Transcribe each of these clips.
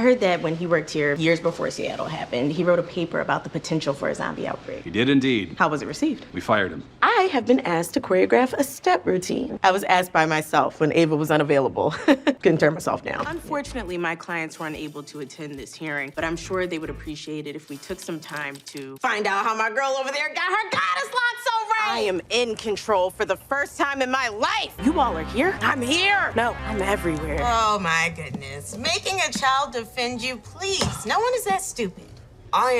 heard that when he worked here years before Seattle happened, he wrote a paper about the potential for a zombie outbreak. He did indeed. How was it received? We fired him. I have been asked to choreograph a step routine. I was asked by myself when Ava was unavailable. Couldn't turn myself down. Unfortunately, my clients were unable to attend this hearing, but I'm sure they would appreciate it if we took some time to find out how my girl over there got her goddess lock so right. I am in control for the first time in my life. You all are here? I'm here. No, I'm everywhere. Oh, my goodness. Making a child defend you, please. No one is that stupid. I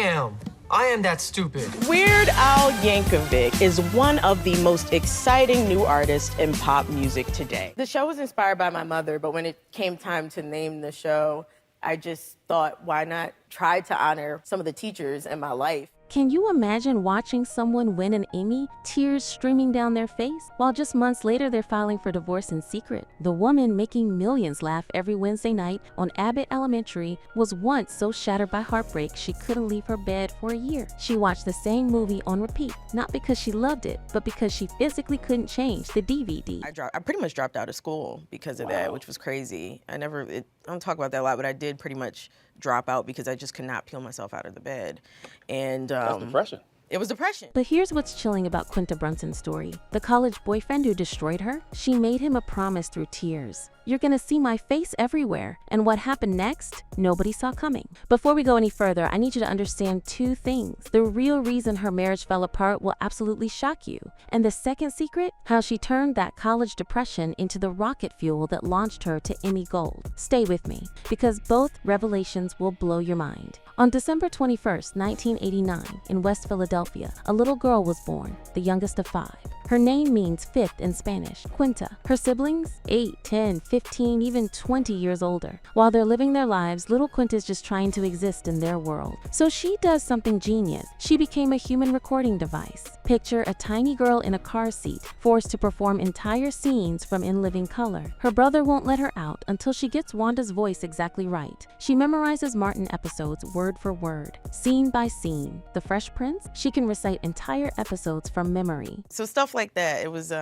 am that stupid. Weird Al Yankovic is one of the most exciting new artists in pop music today. The show was inspired by my mother, but when it came time to name the show, I just thought, why not try to honor some of the teachers in my life? Can you imagine watching someone win an Emmy, tears streaming down their face, while just months later they're filing for divorce in secret? The woman making millions laugh every Wednesday night on Abbott Elementary was once so shattered by heartbreak she couldn't leave her bed for a year. She watched the same movie on repeat, not because she loved it, but because she physically couldn't change the DVD. I pretty much dropped out of school because of that, which was crazy. I don't talk about that a lot, but I did pretty much drop out because I just could not peel myself out of the bed. And That's depression. It was depression. But here's what's chilling about Quinta Brunson's story. The college boyfriend who destroyed her, she made him a promise through tears. You're gonna see my face everywhere. And what happened next, nobody saw coming. Before we go any further, I need you to understand two things. The real reason her marriage fell apart will absolutely shock you. And the second secret, how she turned that college depression into the rocket fuel that launched her to Emmy Gold. Stay with me, because both revelations will blow your mind. On December 21st, 1989, in West Philadelphia, a little girl was born, the youngest of 5. Her name means fifth in Spanish, Quinta. Her siblings, 8, 10, 15, even 20 years older. While they're living their lives, little Quinta's just trying to exist in their world. So she does something genius. She became a human recording device. Picture a tiny girl in a car seat, forced to perform entire scenes from In Living Color. Her brother won't let her out until she gets Wanda's voice exactly right. She memorizes Martin episodes word for word, scene by scene. The Fresh Prince, she can recite entire episodes from memory. So stuff like that, it was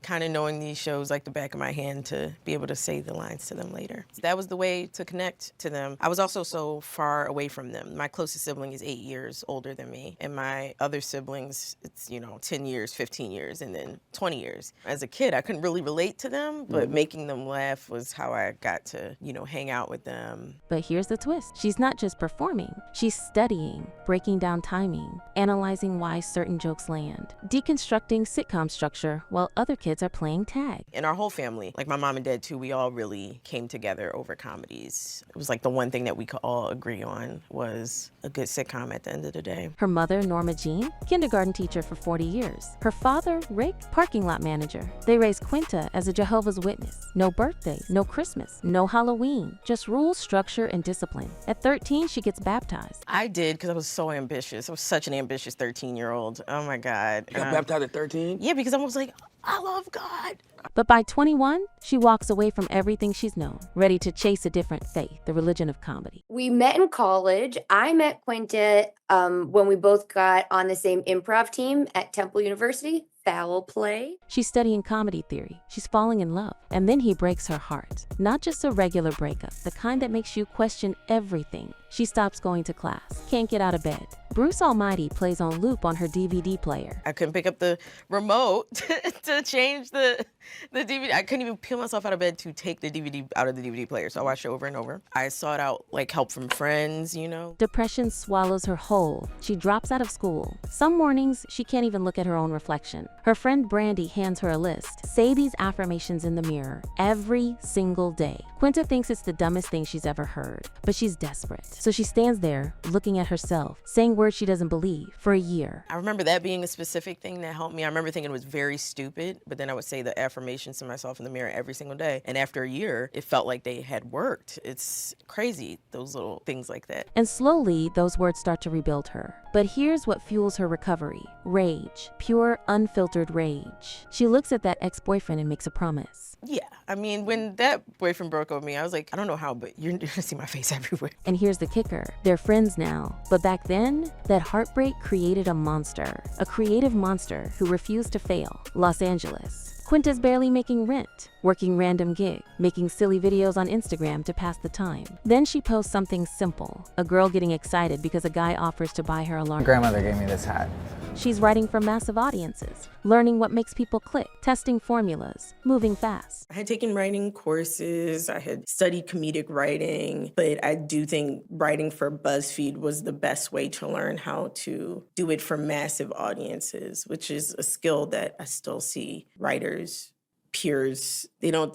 kind of knowing these shows like the back of my hand to be able to say the lines to them later. That was the way to connect to them. I was also so far away from them. My closest sibling is 8 years older than me, and my other siblings, it's 10 years, 15 years, and then 20 years. As a kid, I couldn't really relate to them, but making them laugh was how I got to, hang out with them. But here's the twist. She's not just performing, she's studying, breaking down timing, analyzing why certain jokes land, deconstructing sitcom structure while other kids are playing tag. And our whole family, like my mom and dad too, we all really came together over comedies. It was like the one thing that we could all agree on was a good sitcom at the end of the day. Her mother, Norma Jean, kindergarten teacher for 40 years. Her father, Rick, parking lot manager. They raised Quinta as a Jehovah's Witness. No birthday, no Christmas, no Halloween, just rules, structure, and discipline. At 13, she gets baptized. I did because I was so ambitious. I was such an ambitious 13-year-old. Oh my God. You got baptized at 13? Yeah, because I was like, I love God. But by 21, she walks away from everything she's known, ready to chase a different faith, the religion of comedy. We met in college. I met Quinta when we both got on the same improv team at Temple University. Foul play. She's studying comedy theory. She's falling in love. And then he breaks her heart. Not just a regular breakup, the kind that makes you question everything. She stops going to class, can't get out of bed. Bruce Almighty plays on loop on her DVD player. I couldn't pick up the remote to change the DVD. I couldn't even peel myself out of bed to take the DVD out of the DVD player, so I watched it over and over. I sought out help from friends, Depression swallows her whole. She drops out of school. Some mornings, she can't even look at her own reflection. Her friend Brandy hands her a list. Say these affirmations in the mirror every single day. Quinta thinks it's the dumbest thing she's ever heard, but she's desperate. So she stands there, looking at herself, saying words she doesn't believe, for a year. I remember that being a specific thing that helped me. I remember thinking it was very stupid, but then I would say the affirmations to myself in the mirror every single day. And after a year, it felt like they had worked. It's crazy, those little things like that. And slowly, those words start to rebuild her. But here's what fuels her recovery. Rage. Pure, unfiltered rage. She looks at that ex-boyfriend and makes a promise. Yeah, I mean, when that boyfriend broke up with me, I was like, I don't know how, but you're gonna see my face everywhere. And here's the kicker. They're friends now. But back then, that heartbreak created a monster. A creative monster who refused to fail. Los Angeles. Quinta's barely making rent, working random gig, making silly videos on Instagram to pass the time. Then she posts something simple, a girl getting excited because a guy offers to buy her a laundry. Grandmother gave me this hat. She's writing for massive audiences, learning what makes people click, testing formulas, moving fast. I had taken writing courses, I had studied comedic writing, but I do think writing for BuzzFeed was the best way to learn how to do it for massive audiences, which is a skill that I still see writers, peers, they don't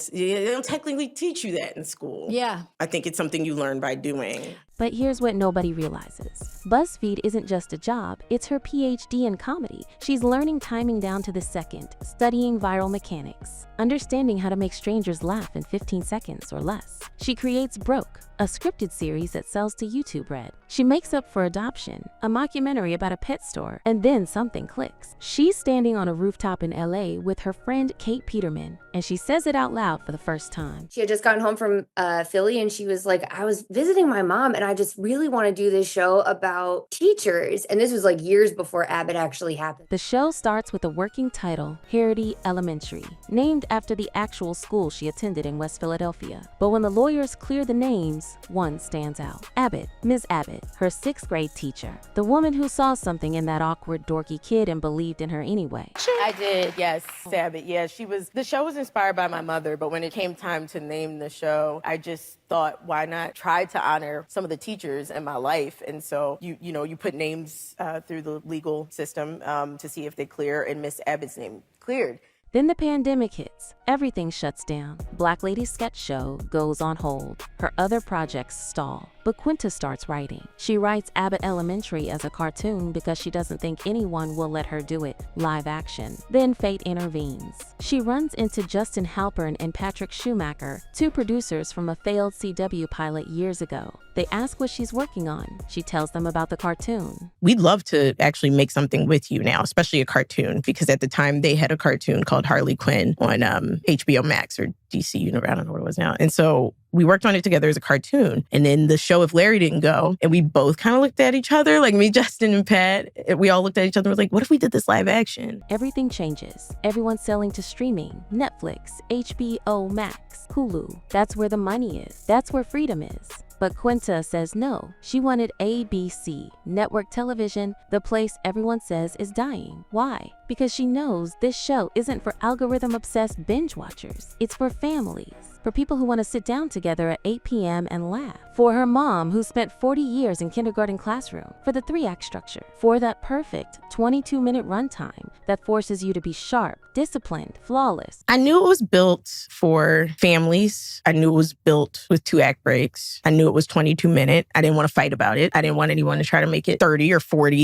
technically teach you that in school. Yeah. I think it's something you learn by doing. But here's what nobody realizes. BuzzFeed isn't just a job, it's her PhD in comedy. She's learning timing down to the second, studying viral mechanics, understanding how to make strangers laugh in 15 seconds or less. She creates Broke, a scripted series that sells to YouTube Red. She makes Up for Adoption, a mockumentary about a pet store, and then something clicks. She's standing on a rooftop in LA with her friend Kate Peterman, and she says it out loud for the first time. She had just gotten home from Philly, and she was like, I was visiting my mom, and I just really want to do this show about teachers. And this was like years before Abbott actually happened. The show starts with a working title, Harity Elementary, named after the actual school she attended in West Philadelphia. But when the lawyers clear the names, one stands out. Abbott, Ms. Abbott, her 6th grade teacher, the woman who saw something in that awkward, dorky kid and believed in her anyway. I did, yes. Abbott, yeah. The show was inspired by my mother, but when it came time to name the show, I just thought, why not try to honor some of the teachers in my life? And so you put names through the legal system to see if they clear, and Miss Abbott's name cleared. Then the pandemic hits. Everything shuts down. Black Lady's sketch show goes on hold. Her other projects stall. But Quinta starts writing. She writes Abbott Elementary as a cartoon because she doesn't think anyone will let her do it live action. Then fate intervenes. She runs into Justin Halpern and Patrick Schumacher, 2 producers from a failed CW pilot years ago. They ask what she's working on. She tells them about the cartoon. We'd love to actually make something with you now, especially a cartoon, because at the time they had a cartoon called Harley Quinn on HBO Max or DC Universe, I don't know what it was now. And so we worked on it together as a cartoon. And then the show, If Larry Didn't Go, and we both kind of looked at each other, like me, Justin, and Pat. We all looked at each other and was like, what if we did this live action? Everything changes. Everyone's selling to streaming, Netflix, HBO Max, Hulu. That's where the money is. That's where freedom is. But Quinta says no. She wanted ABC, network television, the place everyone says is dying. Why? Because she knows this show isn't for algorithm-obsessed binge watchers. It's for families. For people who want to sit down together at 8 p.m. and laugh. For her mom, who spent 40 years in kindergarten classroom. For the 3-act structure. For that perfect 22-minute runtime that forces you to be sharp, disciplined, flawless. I knew it was built for families. I knew it was built with 2-act breaks. I knew it was 22-minute. I didn't want to fight about it. I didn't want anyone to try to make it 30 or 40.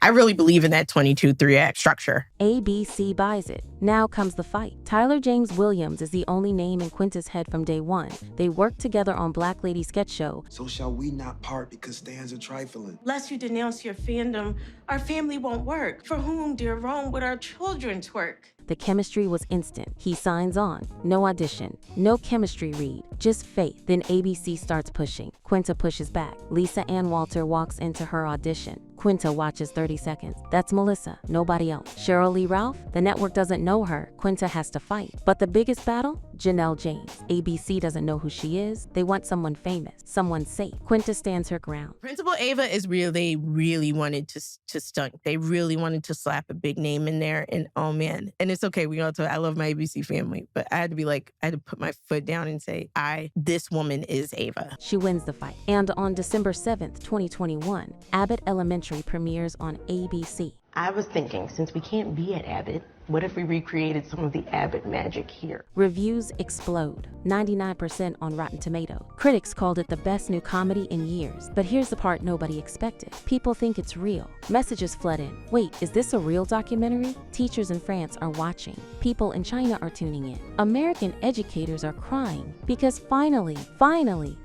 I really believe in that 22 3-act structure. ABC buys it. Now comes the fight. Tyler James Williams is the only name in Quinta's head from day one. They worked together on Black Lady sketch show. So shall we not part because stands are trifling? Lest you denounce your fandom, our family won't work. For whom, dear Rome, would our children twerk? The chemistry was instant. He signs on. No audition. No chemistry read. Just faith. Then ABC starts pushing. Quinta pushes back. Lisa Ann Walter walks into her audition. Quinta watches 30 seconds. That's Melissa. Nobody else. Cheryl Lee Ralph? The network doesn't know her. Quinta has to fight. But the biggest battle? Janelle James. ABC doesn't know who she is. They want someone famous. Someone safe. Quinta stands her ground. Principal Ava is real. They really wanted to stunt. They really wanted to slap a big name in there. And oh man. And it's okay. I love my ABC family. But I had to put my foot down and say, this woman is Ava. She wins the fight. And on December 7th, 2021, Abbott Elementary premieres on ABC. I was thinking, since we can't be at Abbott, what if we recreated some of the Abbott magic here? Reviews explode. 99% on Rotten Tomatoes. Critics called it the best new comedy in years. But here's the part nobody expected. People think it's real. Messages flood in. Wait, is this a real documentary? Teachers in France are watching. People in China are tuning in. American educators are crying because finally,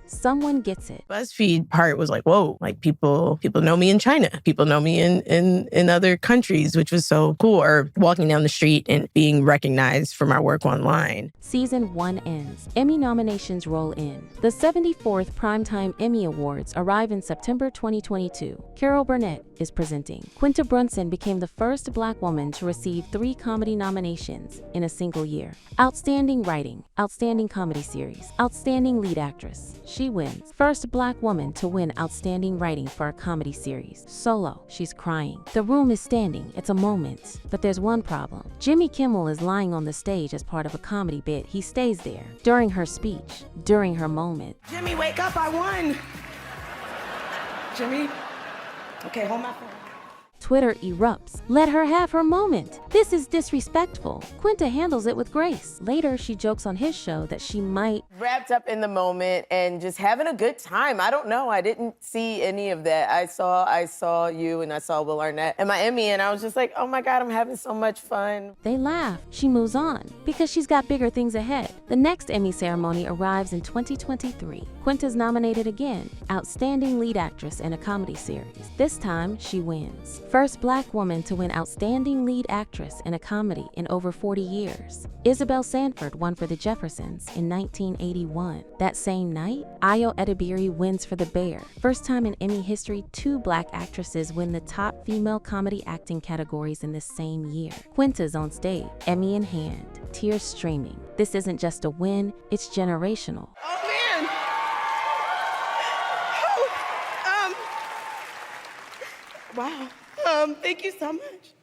someone gets it. BuzzFeed part was like, whoa, like people know me in China. People know me in other countries, which was so cool. Or walking down the street and being recognized for my work online. Season 1 ends. Emmy nominations roll in. The 74th Primetime Emmy Awards arrive in September 2022. Carol Burnett is presenting. Quinta Brunson became the first Black woman to receive 3 comedy nominations in a single year. Outstanding Writing, Outstanding Comedy Series, Outstanding Lead Actress. She wins. First Black woman to win Outstanding Writing for a Comedy Series. Solo. She's crying. The room is standing. It's a moment. But there's one problem. Jimmy Kimmel is lying on the stage as part of a comedy bit. He stays there. During her speech. During her moment. Jimmy, wake up, I won. Jimmy? Okay, hold my phone. Twitter erupts. Let her have her moment. This is disrespectful. Quinta handles it with grace. Later, she jokes on his show that she might Wrapped up in the moment and just having a good time. I don't know. I didn't see any of that. I saw you and I saw Will Arnett and my Emmy, and I was just like, oh my God, I'm having so much fun. They laugh. She moves on because she's got bigger things ahead. The next Emmy ceremony arrives in 2023. Quinta's nominated again, Outstanding Lead Actress in a Comedy Series. This time, she wins. First Black woman to win Outstanding Lead Actress in a Comedy in over 40 years. Isabel Sanford won for The Jeffersons in 1981. That same night, Ayo Edebiri wins for The Bear. First time in Emmy history, 2 Black actresses win the top female comedy acting categories in the same year. Quinta's on stage, Emmy in hand, tears streaming. This isn't just a win, it's generational. Oh, man. Wow. Thank you so much.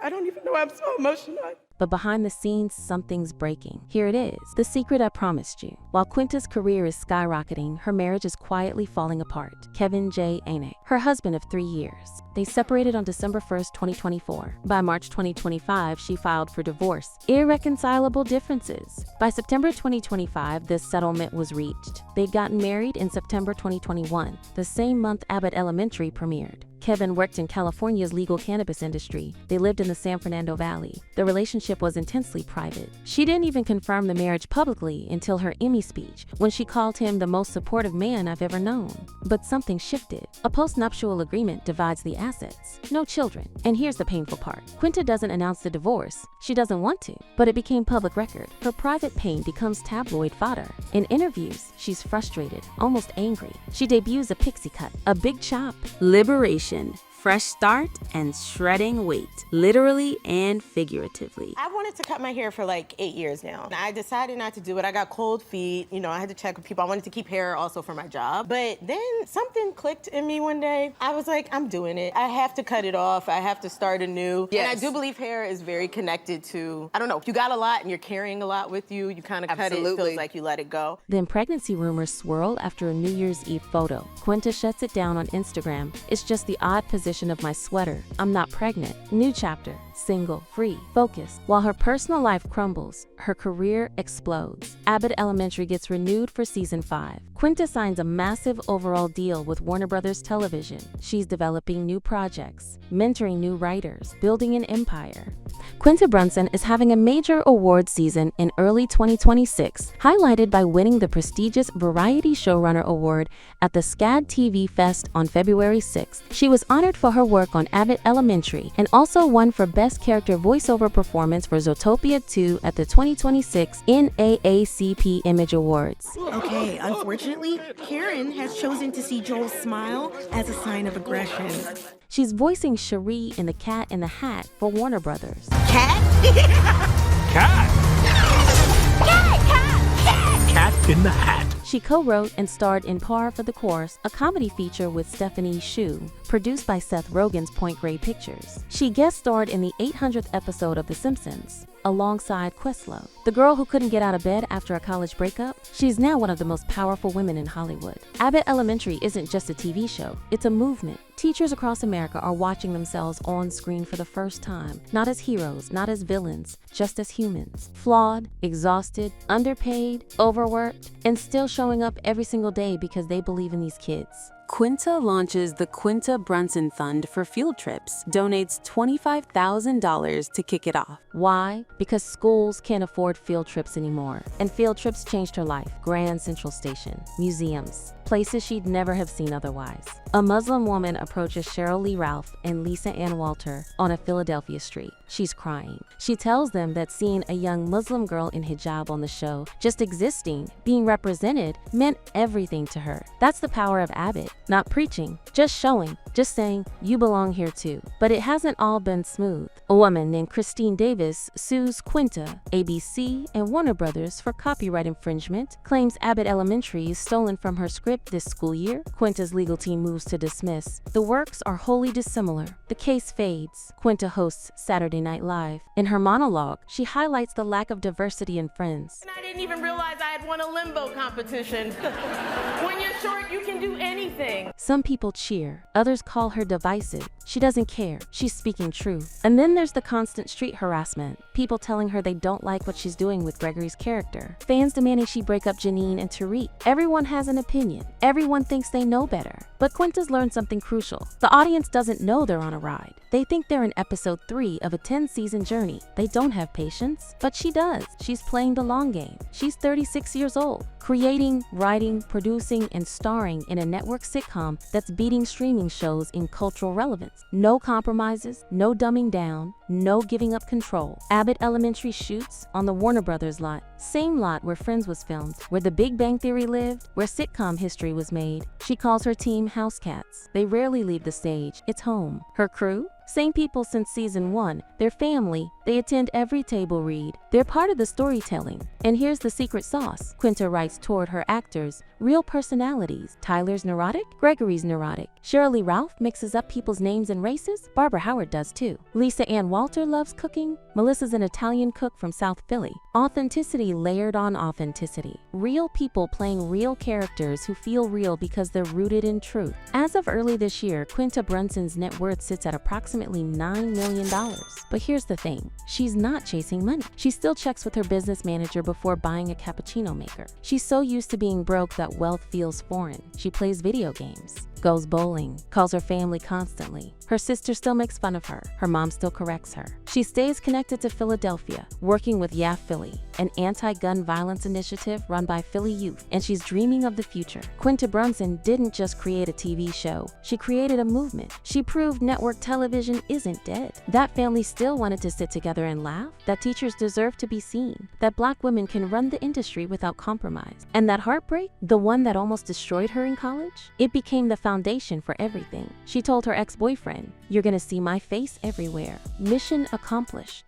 I don't even know why I'm so emotional. But behind the scenes, something's breaking. Here it is, the secret I promised you. While Quinta's career is skyrocketing, her marriage is quietly falling apart. Kevin J. Anek, her husband of 3 years. They separated on December 1st, 2024. By March 2025, she filed for divorce. Irreconcilable differences. By September 2025, this settlement was reached. They'd gotten married in September 2021, the same month Abbott Elementary premiered. Kevin worked in California's legal cannabis industry. They lived in the San Fernando Valley. The relationship was intensely private. She didn't even confirm the marriage publicly until her Emmy speech, when she called him the most supportive man I've ever known. But something shifted. A post-nuptial agreement divides the assets. No children. And here's the painful part. Quinta doesn't announce the divorce. She doesn't want to, but it became public record. Her private pain becomes tabloid fodder. In interviews, she's frustrated, almost angry. She debuts a pixie cut, a big chop, liberation, fresh start, and shredding weight, literally and figuratively. I wanted to cut my hair for like 8 years now. I decided not to do it. I got cold feet. I had to check with people. I wanted to keep hair also for my job. But then something clicked in me one day. I was like, I'm doing it. I have to cut it off. I have to start anew. Yes. And I do believe hair is very connected to, I don't know, if you got a lot and you're carrying a lot with you, you kind of cut it. It feels like you let it go. Then pregnancy rumors swirl after a New Year's Eve photo. Quinta shuts it down on Instagram. It's just the odd position of my sweater. I'm not pregnant. New chapter. Single, free, focused. While her personal life crumbles, her career explodes. Abbott Elementary gets renewed for season 5. Quinta signs a massive overall deal with Warner Brothers Television. She's developing new projects, mentoring new writers, building an empire. Quinta Brunson is having a major award season in early 2026, highlighted by winning the prestigious Variety Showrunner Award at the SCAD TV Fest on February 6th. She was honored for her work on Abbott Elementary and also won for Best Character Voiceover Performance for Zootopia 2 at the 2026 NAACP Image Awards. Okay, unfortunately, Karen has chosen to see Joel's smile as a sign of aggression. She's voicing Cherie in The Cat in the Hat for Warner Brothers. Cat? Cat! Cat in the Hat. She co-wrote and starred in Par for the Course, a comedy feature with Stephanie Hsu, produced by Seth Rogen's Point Grey Pictures. She guest starred in the 800th episode of The Simpsons, alongside Questlove, the girl who couldn't get out of bed after a college breakup. She's now one of the most powerful women in Hollywood. Abbott Elementary isn't just a TV show, it's a movement. Teachers across America are watching themselves on screen for the first time, not as heroes, not as villains, just as humans. Flawed, exhausted, underpaid, overworked, and still showing up every single day because they believe in these kids. Quinta launches the Quinta Brunson Fund for field trips, donates $25,000 to kick it off. Why? Because schools can't afford field trips anymore. And field trips changed her life. Grand Central Station, museums, places she'd never have seen otherwise. A Muslim woman approaches Cheryl Lee Ralph and Lisa Ann Walter on a Philadelphia street. she's crying. She tells them that seeing a young Muslim girl in hijab on the show, just existing, being represented, meant everything to her. That's the power of Abbott. Not preaching, just showing, just saying, you belong here too. But it hasn't all been smooth. A woman named Christine Davis sues Quinta, ABC, and Warner Brothers for copyright infringement, claims Abbott Elementary is stolen from her script this school year. Quinta's legal team moves to dismiss. The works are wholly dissimilar. The case fades. Quinta hosts Saturday Night Live. In her monologue, she highlights the lack of diversity in Friends. And I didn't even realize I had won a limbo competition. When you're short, you can do anything. Some people cheer, others call her divisive. She doesn't care, she's speaking truth. And then there's the constant street harassment. People telling her they don't like what she's doing with Gregory's character. Fans demanding she break up Janine and Tariq. Everyone has an opinion. Everyone thinks they know better. But Quinta's learned something crucial. The audience doesn't know they're on a ride. They think they're in episode 3 of a 10-season journey. They don't have patience, but she does. She's playing the long game. She's 36 years old, creating, writing, producing, and starring in a network sitcom that's beating streaming shows in cultural relevance. No compromises, no dumbing down, no giving up control. Abbott Elementary shoots on the Warner Brothers lot, same lot where Friends was filmed, where The Big Bang Theory lived, where sitcom history was made. She calls her team house cats. They rarely leave the stage. It's home. Her crew? Same people since season 1. They're family. They attend every table read. They're part of the storytelling. And here's the secret sauce. Quinta writes toward her actors, real personalities. Tyler's neurotic, Gregory's neurotic. Shirley Ralph mixes up people's names and races. Barbara Howard does too. Lisa Ann Walter loves cooking. Melissa's an Italian cook from South Philly. Authenticity layered on authenticity. Real people playing real characters who feel real because they're rooted in truth. As of early this year, Quinta Brunson's net worth sits at approximately $9 million. But here's the thing, she's not chasing money. She still checks with her business manager before buying a cappuccino maker. She's so used to being broke that wealth feels foreign. She plays video games, goes bowling, calls her family constantly. Her sister still makes fun of her. Her mom still corrects her. She stays connected to Philadelphia, working with Yeah Philly, an anti-gun violence initiative run by Philly youth, and she's dreaming of the future. Quinta Brunson didn't just create a TV show. She created a movement. She proved network television isn't dead. That family still wanted to sit together and laugh. That teachers deserve to be seen. That Black women can run the industry without compromise. And that heartbreak, the one that almost destroyed her in college, it became the foundation for everything. She told her ex-boyfriend, "You're gonna see my face everywhere." Mission accomplished.